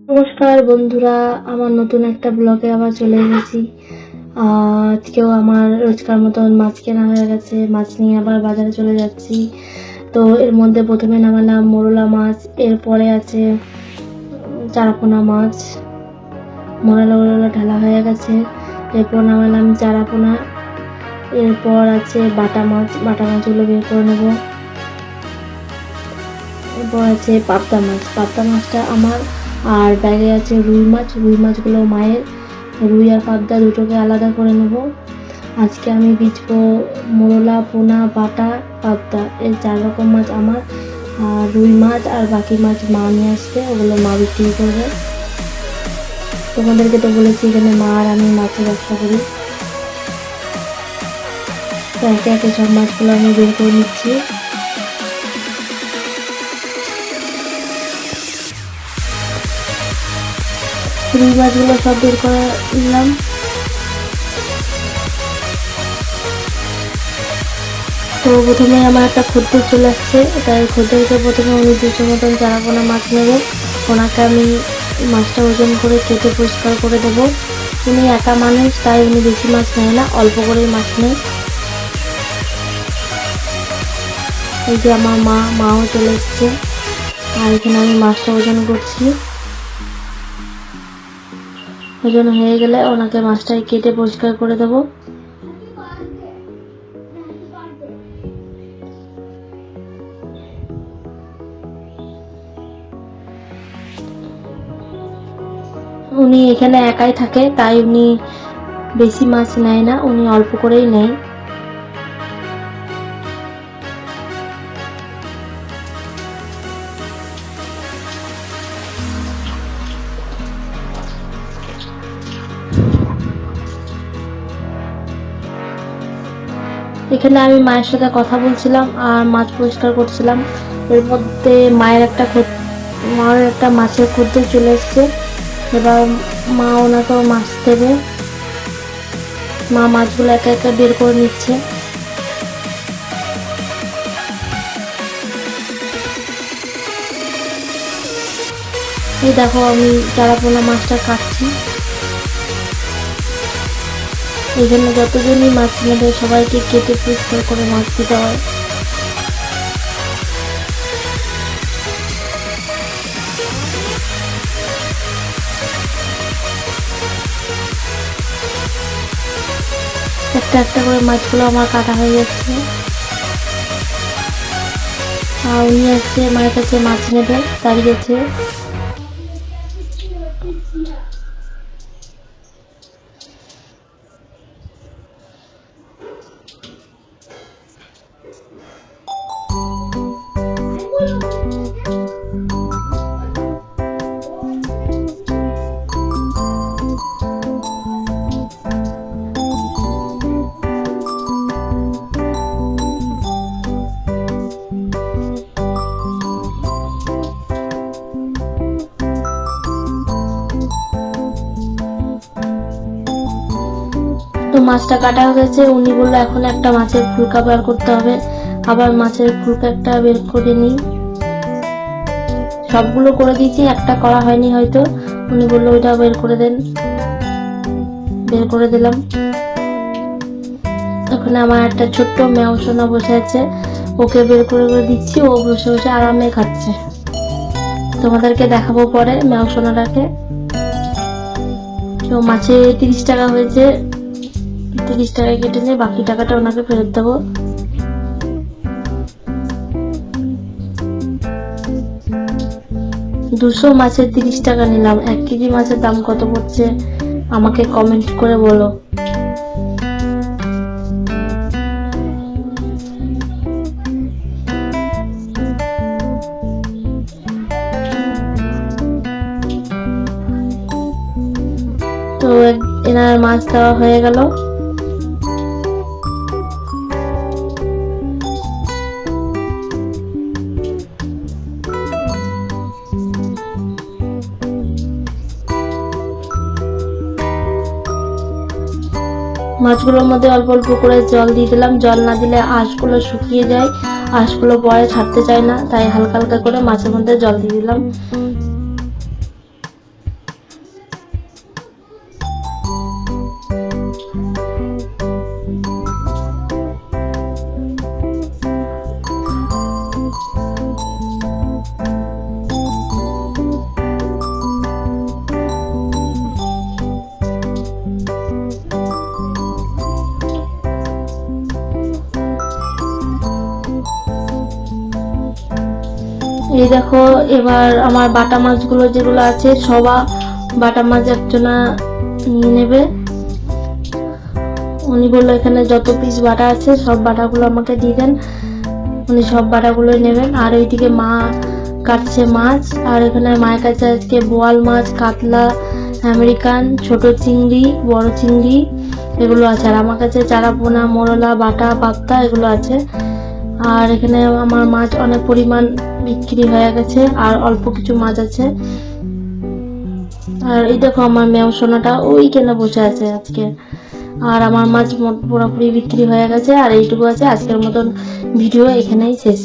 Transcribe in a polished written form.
নমস্কার বন্ধুরা, আমার নতুন একটা ব্লগে আবার চলে এসেছি। আজকেও আমার রোজকার মতন মাছ কেনা হয়ে গেছে। মাছ নিয়ে আবার বাজারে চলে যাচ্ছি। তো এর মধ্যে প্রথমে নামালাম মোরলা মাছ, এরপরে আছে চারাপোনা মাছ। মোরলা ঢালা হয়ে গেছে, এরপর নামালাম চারাপোনা, এরপর আছে বাটা মাছগুলো বের করে নেব। এরপর আছে পাবদা মাছটা আমার, আর ব্যাগে আছে রুই মাছগুলো মায়ের। রুই আর পাবদা দুটোকে আলাদা করে নেব। আজকে আমি বেচবো মোরলা, পোনা, বাটা, পাবদা, এই 4 রকম মাছ আমার। আর রুই মাছ আর বাকি মাছ মা নিয়ে আসবে, ওগুলো মা বিক্রি করবে। তোমাদেরকে তো বলেছি এখানে মা আর আমি মাছের ব্যবসা করি। তো একে একে সব মাছগুলো আমি বের করে নিচ্ছি। রুই মাছগুলো সব বের করে নিলাম। তো প্রথমে আমার একটা খদ্দের চলে আসছে, তাই খদ্দেরকে প্রথমে উনি 200 মতন চারাপোনা মাছ নেবে। ওনাকে আমি মাছটা ওজন করে কেটে পরিষ্কার করে দেবো। উনি একা মানুষ, তাই উনি বেশি মাছ নেয় না, অল্প করেই মাছ নেয়। এই যে আমার মাও চলে এসছে, আর এখানে আমি মাছটা ওজন করছি। ওজন হয়ে গেলে ওনাকে মাছটাই কেটে পরিষ্কার করে দেবো। উনি এখানে একাই থাকে, তাই উনি বেশি মাছ নেয় না, উনি অল্প করেই নেয়। এখানে আমি মায়ের সাথে কথা বলছিলাম আর মাছ পরিষ্কার করছিলাম। এর মধ্যে মায়ের একটা মাছের খদ্দের চলে এসছে। এবার মা ওনাকেও মাছ দেবে। মা মাছগুলো একে একে বের করে নিচ্ছে। এই দেখো আমি চারাপোনা মাছটা কাটছি। এখানে যতজনই মাছ নেবে সবাইকে কেটে পরিষ্কার করে মাছ দিতে হয়। একটা একটা করে মাছগুলো আমার কাটা হয়ে যাচ্ছে। আর উনি আসছে মায়ের কাছে মাছ নেবে, দাঁড়িয়েছে। তো মাছটা কাটা হয়ে গেছে। উনি বললো এখন একটা মাছের ফুলকা বের করতে হবে। আবার মাছের ফুলকা একটা বের করে নিই। সবগুলো করে দিয়েছি, একটা করা হয়নি হয়তো। উনি বললো ওইটা বের করে দেন, বের করে দিলাম। ওখানে আমার একটা ছোট্ট মেও সোনা বসে আছে, ওকে বের করে দিচ্ছি। ও বসে বসে আরামে খাচ্ছে। তোমাদেরকে দেখাবো পরে মেও সোনাটাকে। তো মাছে 30 টাকা হয়েছে, 30 টাকা কেটে নিয়ে বাকি টাকাটা ওনাকে ফেরত দেবো। দুশো মাছের 30 টাকা নিলাম। 1 কেজি মাছের দাম কত পড়ছে আমাকে কমেন্ট করে বলো। তো এনার মাছ দেওয়া হয়ে গেল। মাছগুলোর মধ্যে অল্প অল্প করে জল দিয়ে দিলাম। জল না দিলে আঁশগুলো শুকিয়ে যায়, আঁশগুলো পরে ছাড়তে চায় না, তাই হালকা হালকা করে মাছের মধ্যে জল দিয়ে দিলাম। এই দেখো এবার আমার বাটা মাছগুলো যেগুলো আছে সবা বাটা মাছ একজনা নিয়ে নেবে। উনি বললো এখানে যত পিস বাটা আছে সব বাটাগুলো আমাকে দিয়ে দেন, উনি সব বাটাগুলোই নেবেন। আর ওইদিকে মা কাটছে মাছ, আর এখানে মায়ের কাছে আজকে বোয়াল মাছ, কাতলা, আমেরিকান, ছোট চিংড়ি, বড় চিংড়ি এগুলো আছে। আর আমার কাছে চারাপোনা, মোরলা, বাটা, পাত্তা এগুলো আছে। আর এখানে আমার মাছ অনেক পরিমাণ বিক্রি হয়ে গেছে, আর অল্প কিছু মাছ আছে। আর এই দেখো আমার মেয়ে সোনাটা ওই কেনা বসে আছে আজকে। আর আমার মাছ পুরোপুরি বিক্রি হয়ে গেছে, আর এইটুকু আছে। আজকের মতন ভিডিও এখানেই শেষ।